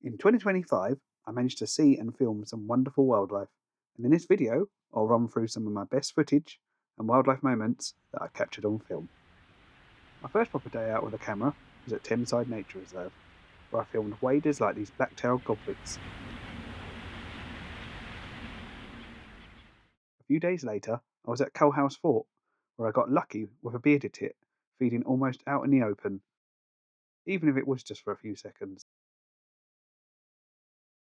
In 2025, I managed to see and film some wonderful wildlife, and in this video, I'll run through some of my best footage and wildlife moments that I captured on film. My first proper day out with a camera was at Thameside Nature Reserve, where I filmed waders like these black-tailed goblets. A few days later, I was at Coalhouse Fort, where I got lucky with a bearded tit feeding almost out in the open, even if it was just for a few seconds.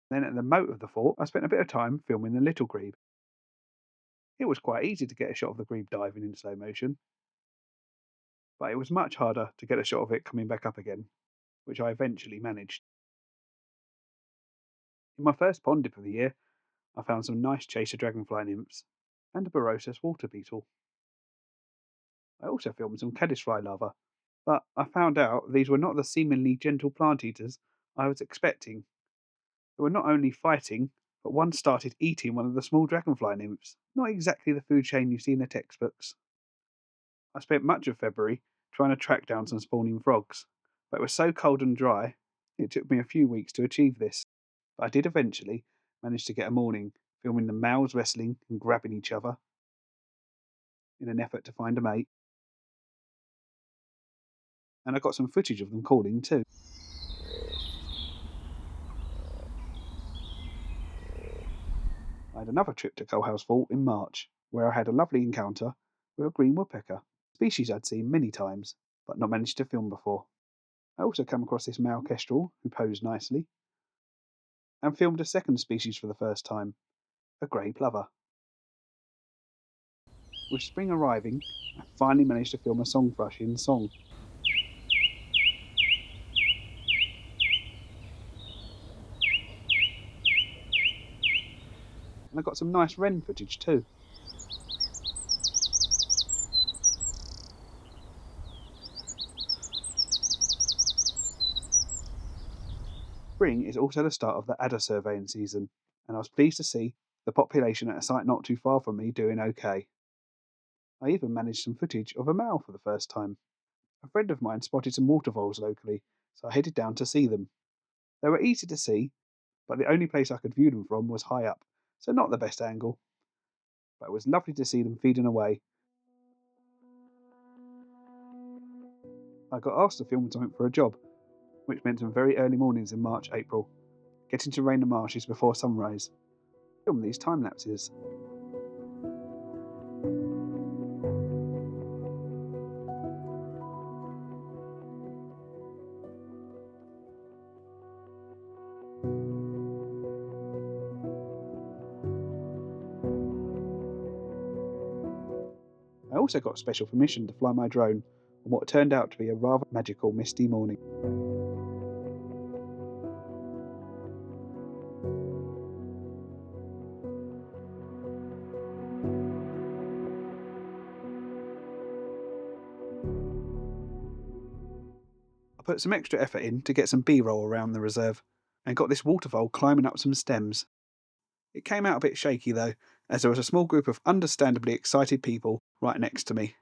Then at the moat of the fort, I spent a bit of time filming the little grebe. It was quite easy to get a shot of the grebe diving in slow motion, but it was much harder to get a shot of it coming back up again, which I eventually managed. In my first pond dip of the year, I found some nice chaser dragonfly nymphs and a Barosus water beetle. I also filmed some caddisfly larvae, but I found out these were not the seemingly gentle plant eaters I was expecting. They were not only fighting, but one started eating one of the small dragonfly nymphs, not exactly the food chain you see in the textbooks. I spent much of February trying to track down some spawning frogs, but it was so cold and dry, it took me a few weeks to achieve this. But I did eventually manage to get a morning filming the males wrestling and grabbing each other in an effort to find a mate. And I got some footage of them calling too. I had another trip to Coalhouse Fort in March, where I had a lovely encounter with a green woodpecker, a species I'd seen many times, but not managed to film before. I also came across this male kestrel, who posed nicely, and filmed a second species for the first time, a grey plover. With spring arriving, I finally managed to film a song thrush in song. And I got some nice wren footage too. Spring is also the start of the adder surveying season, and I was pleased to see the population at a site not too far from me doing okay. I even managed some footage of a male for the first time. A friend of mine spotted some water voles locally, so I headed down to see them. They were easy to see, but the only place I could view them from was high up, so not the best angle. But it was lovely to see them feeding away. I got asked to film something for a job, which meant some very early mornings in March, April, getting to rain the marshes before sunrise. Film these time lapses. I also got special permission to fly my drone on what turned out to be a rather magical misty morning. I put some extra effort in to get some B-roll around the reserve, and got this water vole climbing up some stems. It came out a bit shaky though, as there was a small group of understandably excited people right next to me.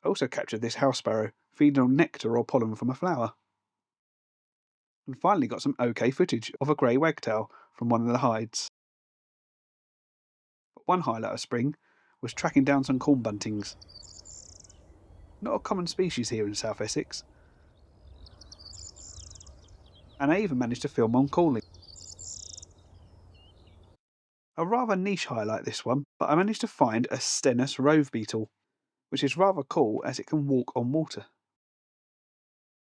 I also captured this house sparrow feeding on nectar or pollen from a flower. And finally got some OK footage of a grey wagtail from one of the hides. But one highlight of spring was tracking down some corn buntings. Not a common species here in South Essex. And I even managed to film on calling. A rather niche highlight this one, but I managed to find a Stenus rove beetle, which is rather cool as it can walk on water.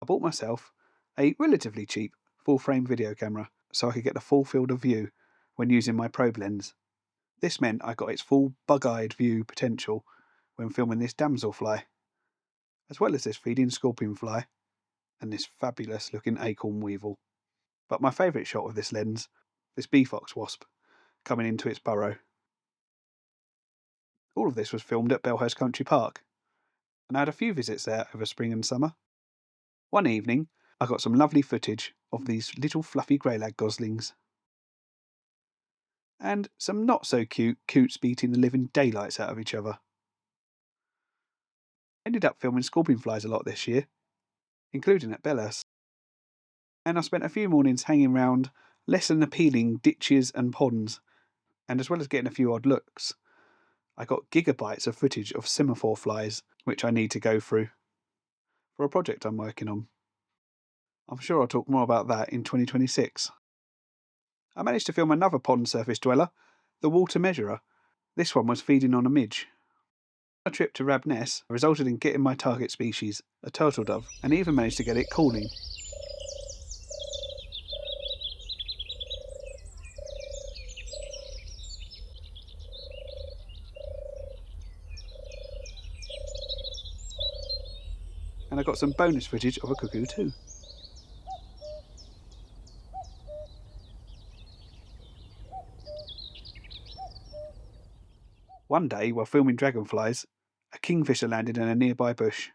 I bought myself a relatively cheap full-frame video camera so I could get the full field of view when using my probe lens. This meant I got its full bug-eyed view potential when filming this damselfly, as well as this feeding scorpionfly and this fabulous looking acorn weevil. But my favourite shot of this lens, this bee fox wasp coming into its burrow. All of this was filmed at Belhurst Country Park, and I had a few visits there over spring and summer. One evening, I got some lovely footage of these little fluffy greylag goslings, and some not so cute coots beating the living daylights out of each other. I ended up filming scorpionflies a lot this year, including at Belhurst. And I spent a few mornings hanging round less than appealing ditches and ponds, and as well as getting a few odd looks, I got gigabytes of footage of semaphore flies, which I need to go through for a project I'm working on. I'm sure I'll talk more about that in 2026. I managed to film another pond surface dweller, the water measurer. This one was feeding on a midge. A trip to Rabness resulted in getting my target species, a turtle dove, and even managed to get it calling. And I got some bonus footage of a cuckoo too. One day, while filming dragonflies, a kingfisher landed in a nearby bush,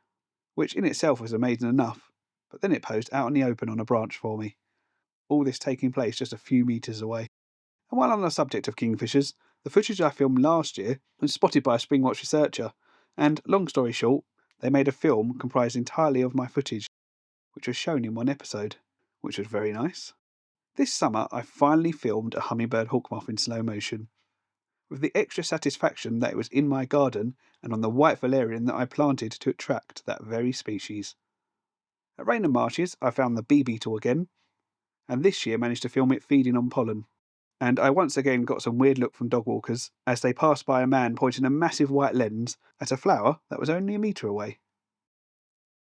which in itself was amazing enough, but then it posed out in the open on a branch for me. All this taking place just a few metres away. And while on the subject of kingfishers, the footage I filmed last year was spotted by a Springwatch researcher, and long story short, they made a film comprised entirely of my footage, which was shown in one episode, which was very nice. This summer I finally filmed a hummingbird hawkmoth in slow motion, with the extra satisfaction that it was in my garden and on the white valerian that I planted to attract that very species. At Raynham Marshes I found the bee beetle again, and this year managed to film it feeding on pollen. And I once again got some weird look from dog walkers as they passed by a man pointing a massive white lens at a flower that was only a metre away.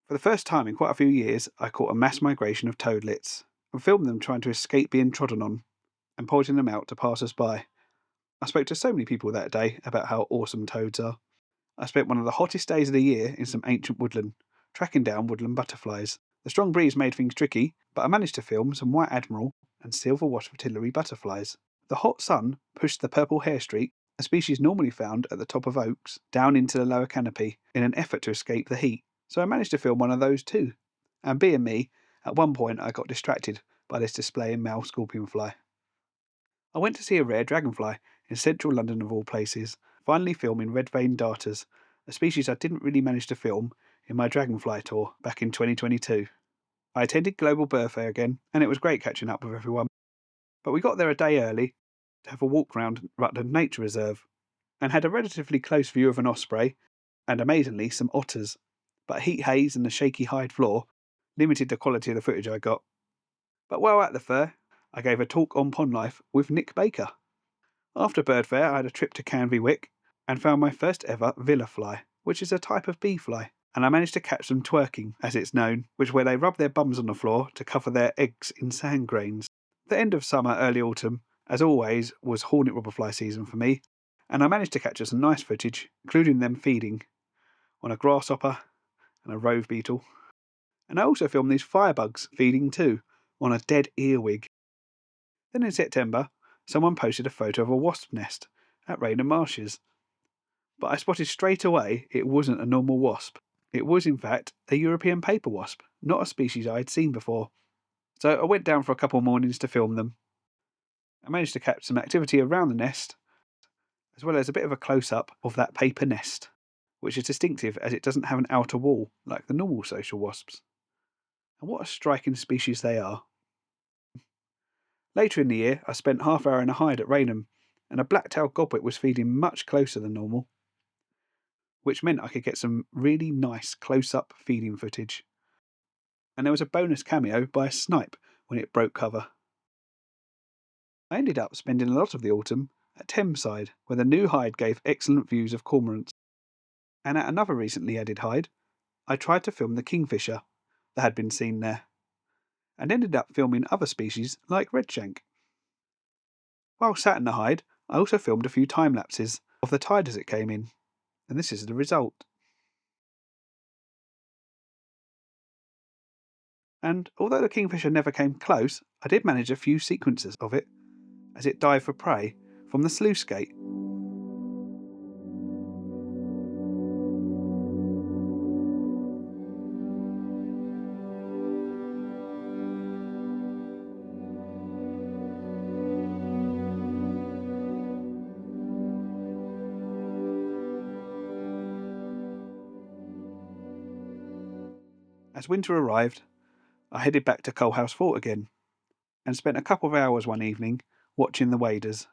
For the first time in quite a few years, I caught a mass migration of toadlets and filmed them trying to escape being trodden on and pointing them out to passers by. I spoke to so many people that day about how awesome toads are. I spent one of the hottest days of the year in some ancient woodland, tracking down woodland butterflies. The strong breeze made things tricky, but I managed to film some white admiral and silver wasp fritillary butterflies. The hot sun pushed the purple hair streak, a species normally found at the top of oaks, down into the lower canopy in an effort to escape the heat, so I managed to film one of those too. And being me, at one point I got distracted by this displaying male scorpionfly. I went to see a rare dragonfly in central London of all places, finally filming red-veined darters, a species I didn't really manage to film in my dragonfly tour back in 2022. I attended Global Bird Fair again, and it was great catching up with everyone. But we got there a day early to have a walk round Rutland Nature Reserve, and had a relatively close view of an osprey, and amazingly some otters, but heat haze and the shaky hide floor limited the quality of the footage I got. But while at the fair, I gave a talk on pond life with Nick Baker. After Bird Fair, I had a trip to Canvey Wick and found my first ever villa fly, which is a type of bee fly, and I managed to catch them twerking, as it's known, which is where they rub their bums on the floor to cover their eggs in sand grains. The end of summer, early autumn, as always, was hornet robberfly season for me, and I managed to capture some nice footage, including them feeding on a grasshopper and a rove beetle. And I also filmed these firebugs feeding too, on a dead earwig. Then in September, someone posted a photo of a wasp nest at Raynham Marshes. But I spotted straight away it wasn't a normal wasp. It was, in fact, a European paper wasp, not a species I had seen before. So I went down for a couple mornings to film them. I managed to catch some activity around the nest, as well as a bit of a close-up of that paper nest, which is distinctive as it doesn't have an outer wall like the normal social wasps. And what a striking species they are. Later in the year, I spent half an hour in a hide at Raynham, and a black-tailed godwit was feeding much closer than normal, which meant I could get some really nice close-up feeding footage. And there was a bonus cameo by a snipe when it broke cover. I ended up spending a lot of the autumn at Thameside, where the new hide gave excellent views of cormorants. And at another recently added hide, I tried to film the kingfisher that had been seen there, and ended up filming other species like redshank. While sat in the hide, I also filmed a few time lapses of the tide as it came in, and this is the result. And although the kingfisher never came close, I did manage a few sequences of it as it dived for prey from the sluice gate. As winter arrived, I headed back to Coalhouse Fort again and spent a couple of hours one evening watching the waders.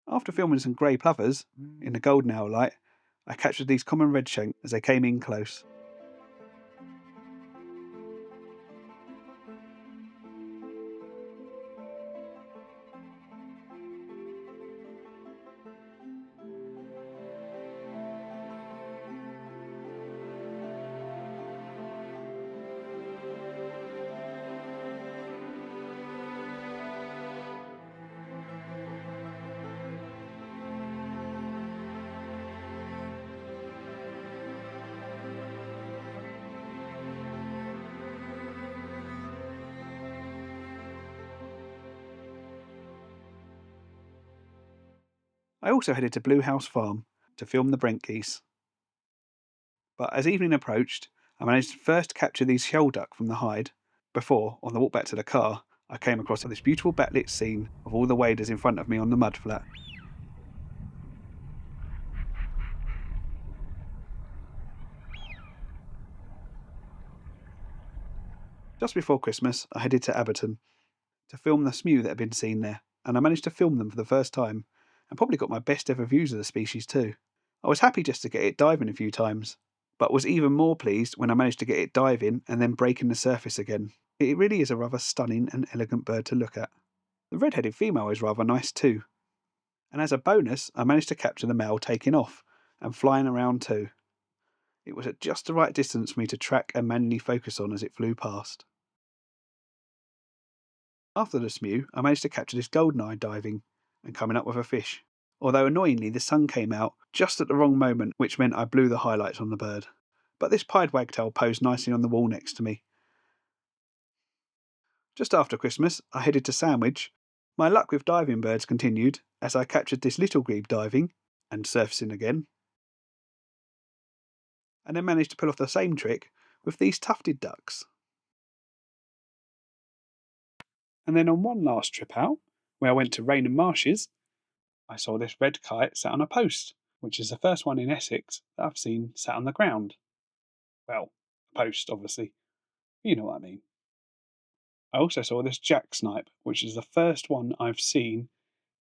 After filming some grey plovers in the golden hour light, I captured these common redshank as they came in close. I also headed to Blue House Farm to film the Brent geese. But as evening approached, I managed to first capture these shell duck from the hide before, on the walk back to the car, I came across this beautiful backlit scene of all the waders in front of me on the mudflat. Just before Christmas, I headed to Abberton to film the Smew that had been seen there, and I managed to film them for the first time, and probably got my best ever views of the species too. I was happy just to get it diving a few times, but was even more pleased when I managed to get it diving and then breaking the surface again. It really is a rather stunning and elegant bird to look at. The red-headed female is rather nice too, and as a bonus I managed to capture the male taking off and flying around too. It was at just the right distance for me to track and manually focus on as it flew past. After the Smew, I managed to capture this goldeneye diving and coming up with a fish, although annoyingly the sun came out just at the wrong moment, which meant I blew the highlights on the bird. But this pied wagtail posed nicely on the wall next to me. Just after Christmas, I headed to Sandwich. My luck with diving birds continued as I captured this little grebe diving and surfacing again, and then managed to pull off the same trick with these tufted ducks. And then on one last trip out, where I went to Rainham Marshes, I saw this red kite sat on a post, which is the first one in Essex that I've seen sat on the ground. Well, a post, obviously. You know what I mean. I also saw this jack snipe, which is the first one I've seen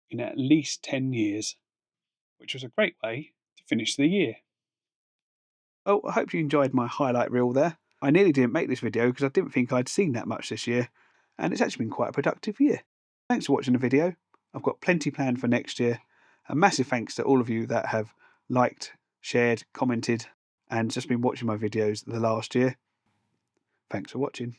in at least 10 years, which was a great way to finish the year. Oh, I hope you enjoyed my highlight reel there. I nearly didn't make this video because I didn't think I'd seen that much this year, and it's actually been quite a productive year. Thanks for watching the video. I've got plenty planned for next year. A massive thanks to all of you that have liked, shared, commented, and just been watching my videos the last year. Thanks for watching.